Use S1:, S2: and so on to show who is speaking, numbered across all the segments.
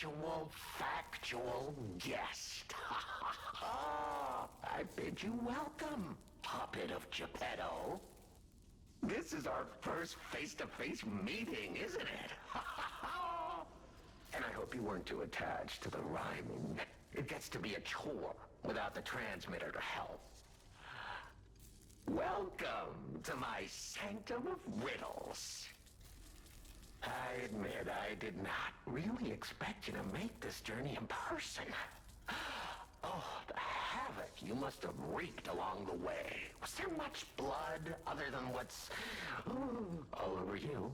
S1: actual, factual guest. I bid you welcome, puppet of Geppetto. This is our first face-to-face meeting, isn't it? And I hope you weren't too attached to the rhyming. It gets to be a chore without the transmitter to help. Welcome to my sanctum of riddles. I admit I did not really expect you to make this journey in person. Oh, the havoc you must have wreaked along the way. Was there much blood other than what's all over you?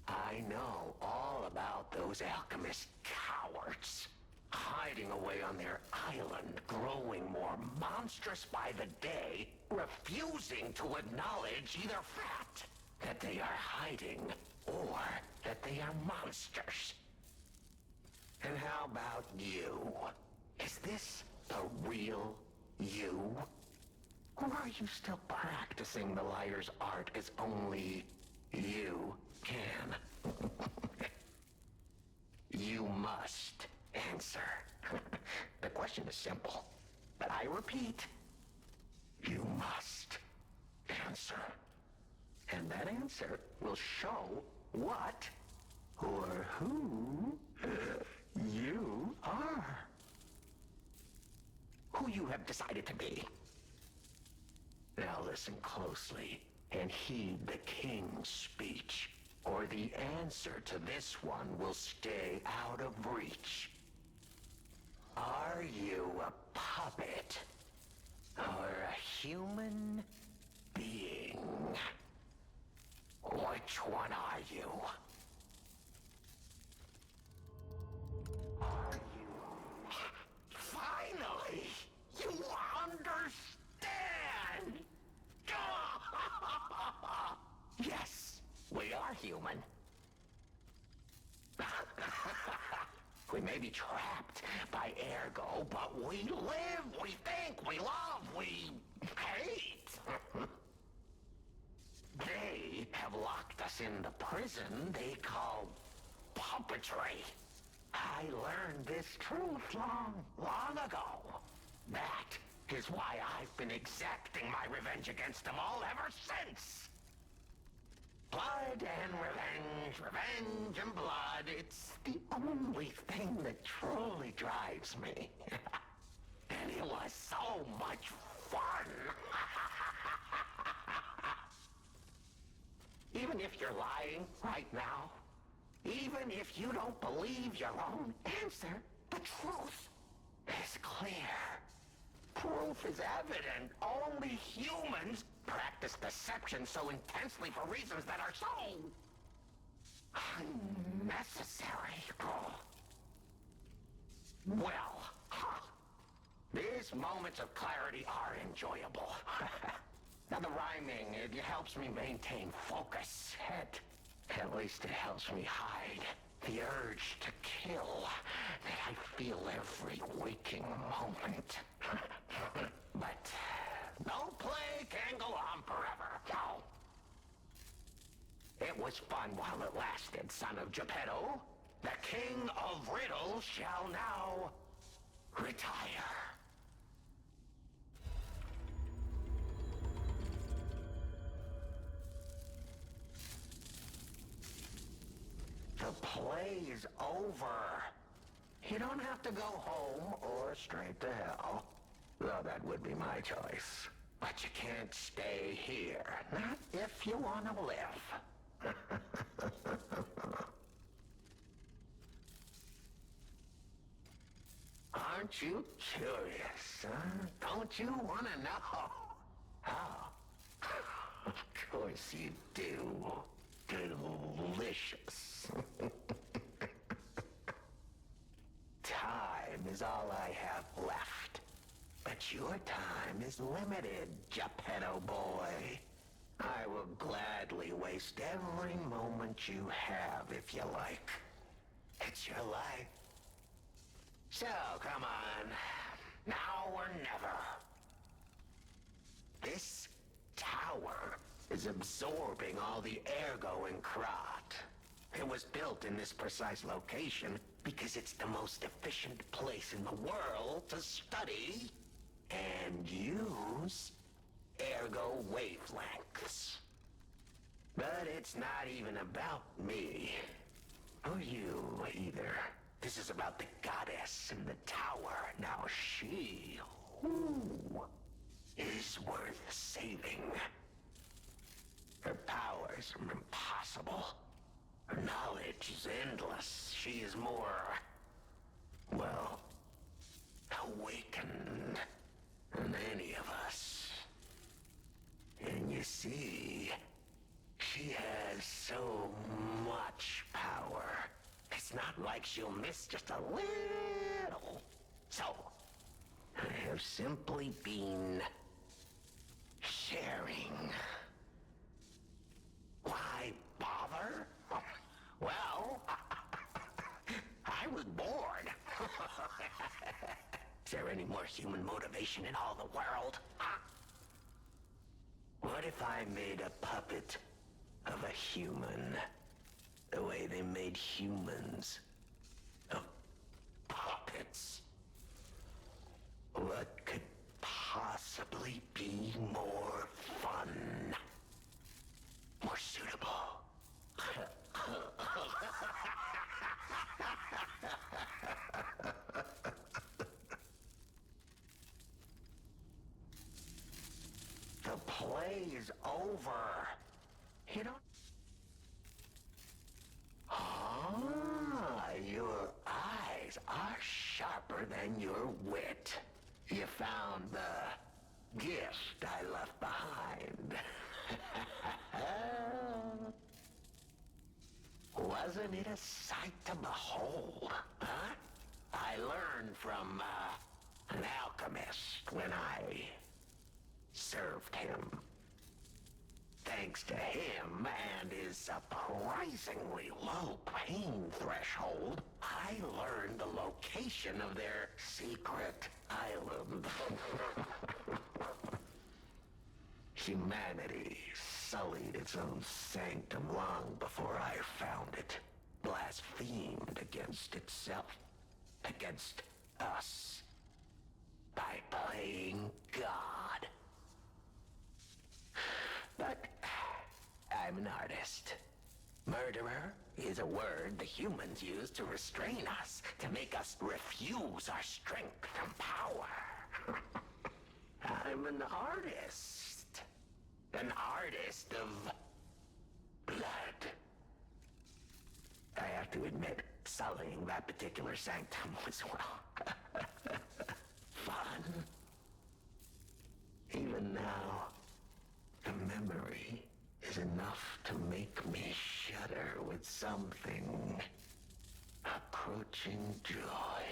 S1: I know all about those alchemist cowards, hiding away on their island, growing more monstrous by the day, refusing to acknowledge either fact that they are hiding or that they are monsters. And how about you? Is this the real you? Or are you still practicing the liar's art as only you can? You must answer. The question is simple, but I repeat, you must answer. And that answer will show what or who you are. Who you have decided to be. Now listen closely and heed the king's speech, or the answer to this one will stay out of reach. Are you a puppet or a human being? Which one are you? Are you? Finally! You understand! Yes, we are human. We may be trapped by ergo, but we live, we think, we love, we hate. They have locked us in the prison they call puppetry. I learned this truth long ago. That is why I've been exacting my revenge against them all ever since. Blood and revenge, revenge and blood, it's the only thing that truly drives me. And it was so much fun. Even if you're lying right now, even if you don't believe your own answer, the truth is clear. Proof is evident. Only humans practice deception so intensely for reasons that are so unnecessary. Well, these moments of clarity are enjoyable. Now the rhyming, it helps me maintain focus. At least it helps me hide the urge to kill that I feel every waking moment. But no play can go on forever. No. It was fun while it lasted, son of Geppetto. The king of riddles shall now retire. The play's over. You don't have to go home or straight to hell. Though that would be my choice. But you can't stay here. Not if you want to live. Aren't you curious, huh? Don't you want to know? Oh. Of course you do. Delicious. Time is all I have left. But your time is limited, Geppetto boy. I will gladly waste every moment you have if you like. It's your life. So, come on. Now or never. This tower is absorbing all the ergo in Krat. It was was built in this precise location because it's the most efficient place in the world to study and use ergo wavelengths. But it's not even about me. Or you, either. This is about the goddess in the tower. Now she, is worth saving. Her powers are impossible. Her knowledge is endless. She is more, well, awakened than any of us. And you see, she has so much power. It's not like she'll miss just a little. So, I have simply been sharing. Why bother? Well, I was bored. Is there any more human motivation in all the world? What if I made a puppet of a human, the way they made humans of puppets? What could possibly be more fun? More suitable? The play is over. You don't... Your eyes are sharper than your wit. You found the gift I left behind. Wasn't it a sight to behold, huh? I learned from an alchemist when I served him. Thanks to him and his surprisingly low pain threshold, I learned the location of their secret island. Humanity sullied its own sanctum long before I found it, blasphemed against itself, against us, by playing God. But I'm an artist. Murderer is a word the humans use to restrain us, to make us refuse our strength and power. I'm an artist. An artist of blood. I have to admit, sullying that particular sanctum was, well, fun. Even now, the memory is enough to make me shudder with something approaching joy.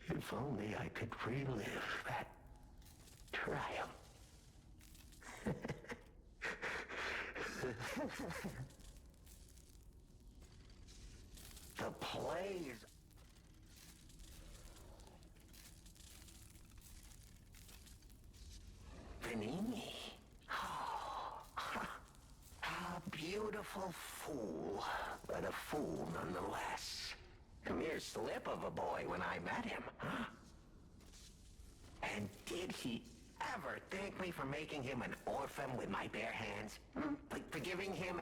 S1: If only I could relive that triumph. The plays. Vanini. Oh, a beautiful fool, but a fool nonetheless. A mere slip of a boy when I met him, huh? And did he ever thank me for making him an orphan with my bare hands? For giving him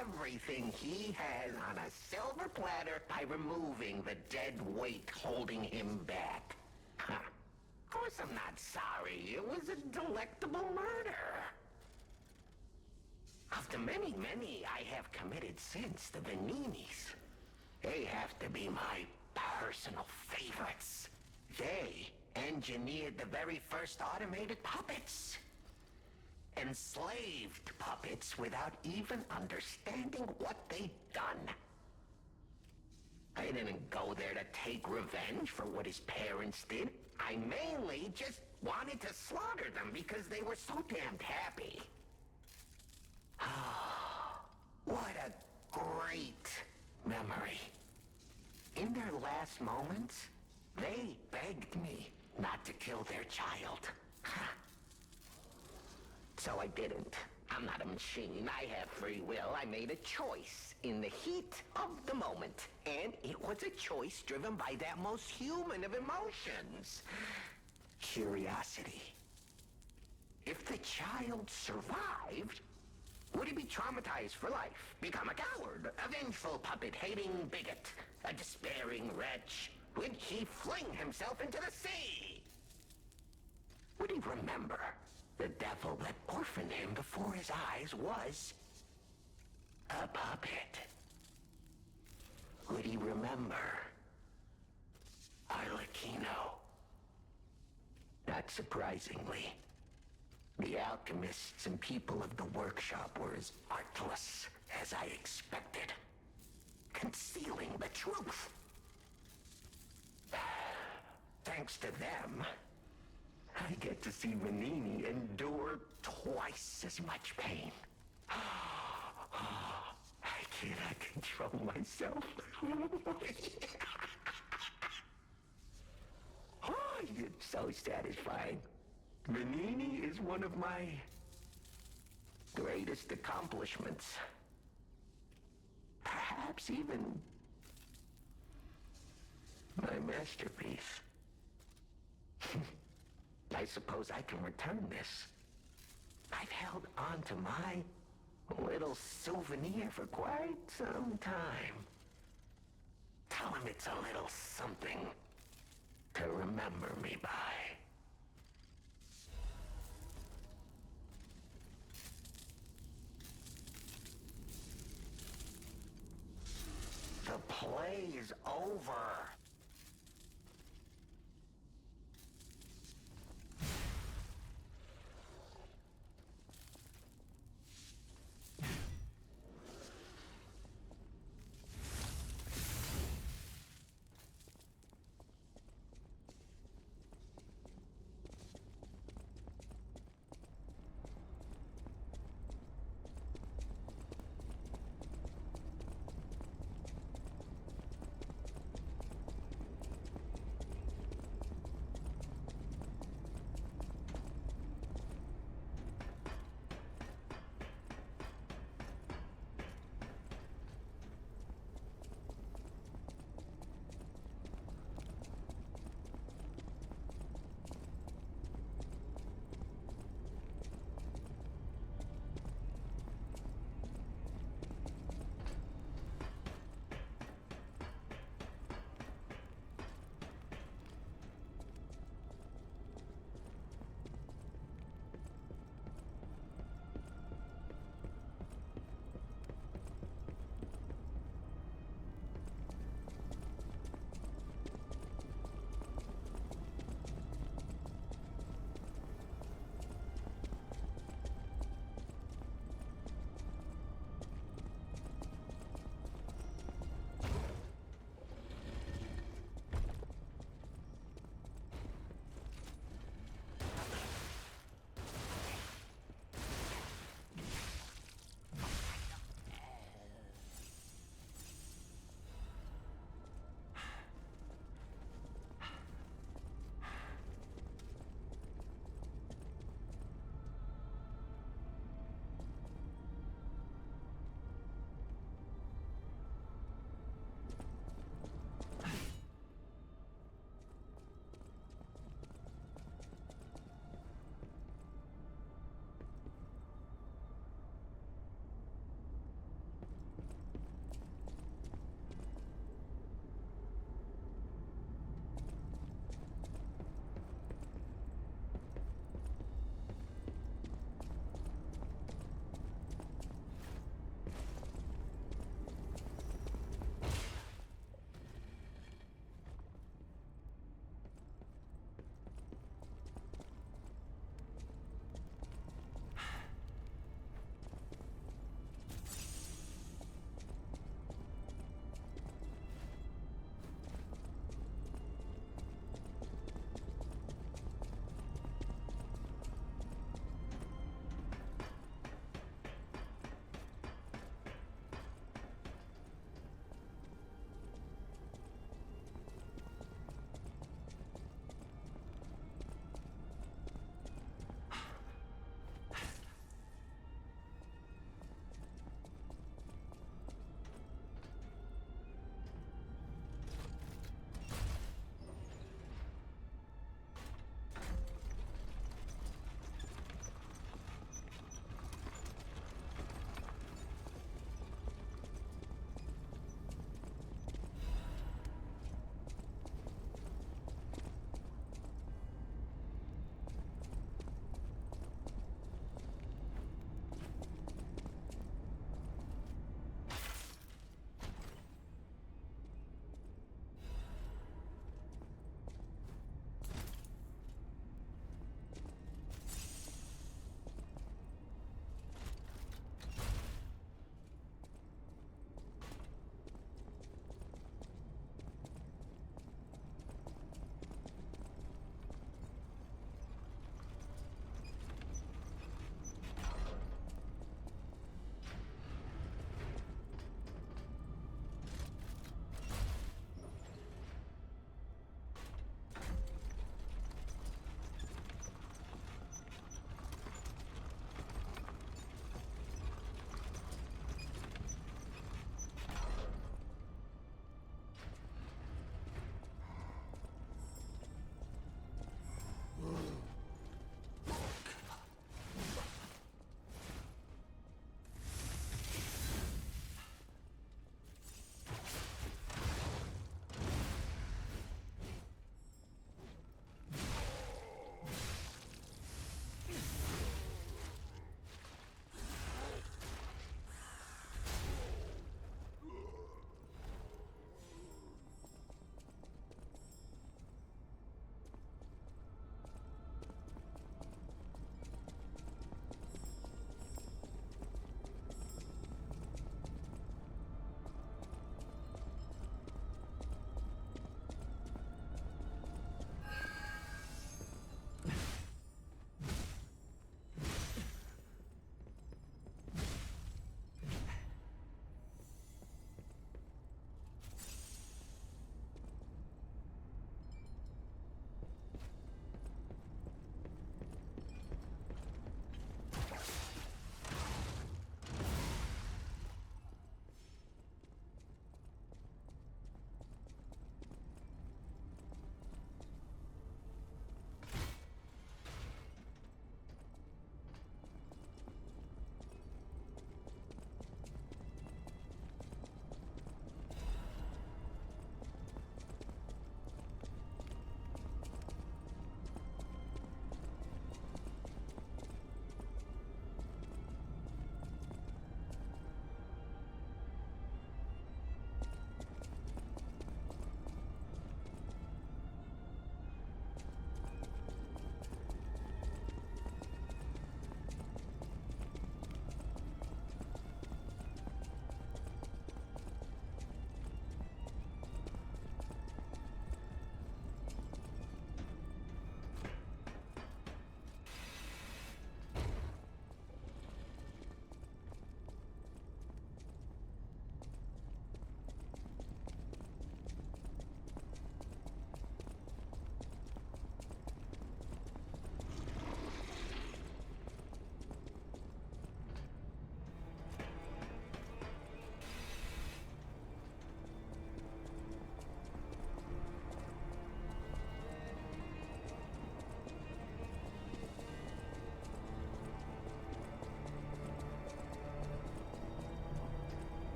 S1: everything he has on a silver platter by removing the dead weight holding him back? Huh. Of course I'm not sorry. It was a delectable murder. Of the many, many I have committed since, the Vaninis, they have to be my personal favorites. They engineered the very first automated puppets. Enslaved puppets without even understanding what they'd done. I didn't go there to take revenge for what his parents did. I mainly just wanted to slaughter them because they were so damned happy. What a great memory. In their last moments, they begged me not to kill their child. So I didn't. I'm not a machine. I have free will. I made a choice in the heat of the moment. And it was a choice driven by that most human of emotions. Curiosity. If the child survived, would he be traumatized for life? Become a coward, a vengeful puppet-hating bigot, a despairing wretch? Would he fling himself into the sea? Would he remember the devil that orphaned him before his eyes was a puppet? Would he remember Arlecchino? Not surprisingly, the alchemists and people of the workshop were as artless as I expected, concealing the truth. Thanks to them, I get to see Manini endure twice as much pain. I cannot control myself. Oh, it's so satisfying. Manini is one of my greatest accomplishments. Perhaps even my masterpiece. I suppose I can return this. I've held on to my little souvenir for quite some time. Tell him it's a little something to remember me by. The play is over.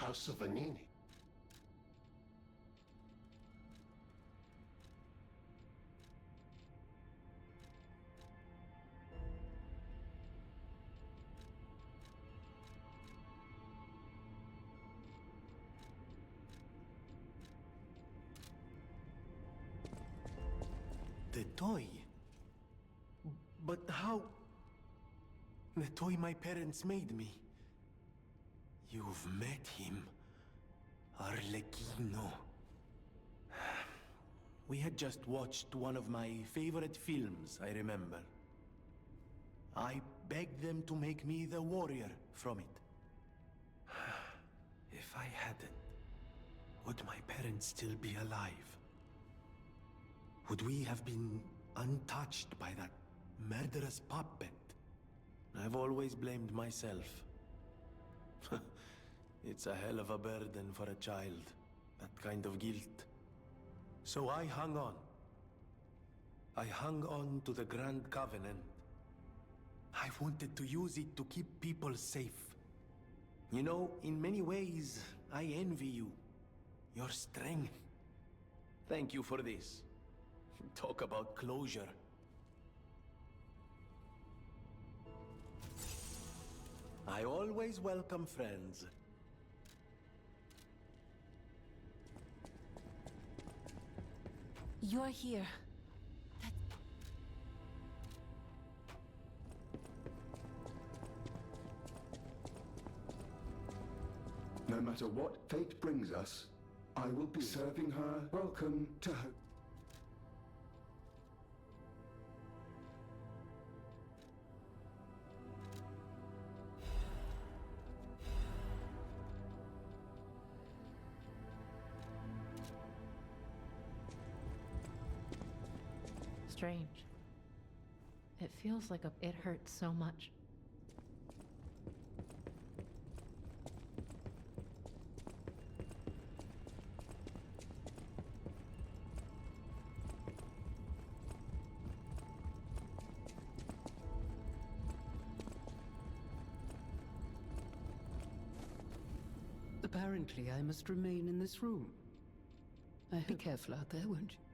S2: House of Vanini.
S3: The toy? But how? The toy my parents made me. You've met him. Arlecchino. We had just watched one of my favorite films, I remember. I begged them to make me the warrior from it. If I hadn't, would my parents still be alive? Would we have been untouched by that murderous puppet? I've always blamed myself. It's a hell of a burden for a child, that kind of guilt. So I hung on. I hung on to the Grand Covenant. I wanted to use it to keep people safe. You know, in many ways, I envy you. Your strength. Thank you for this. Talk about closure. I always welcome friends.
S4: You're here.
S5: No matter what fate brings us, I will be serving her. Welcome to her.
S4: Strange. It feels like it hurts so much.
S6: Apparently, I must remain in this room. Be careful out there, won't you?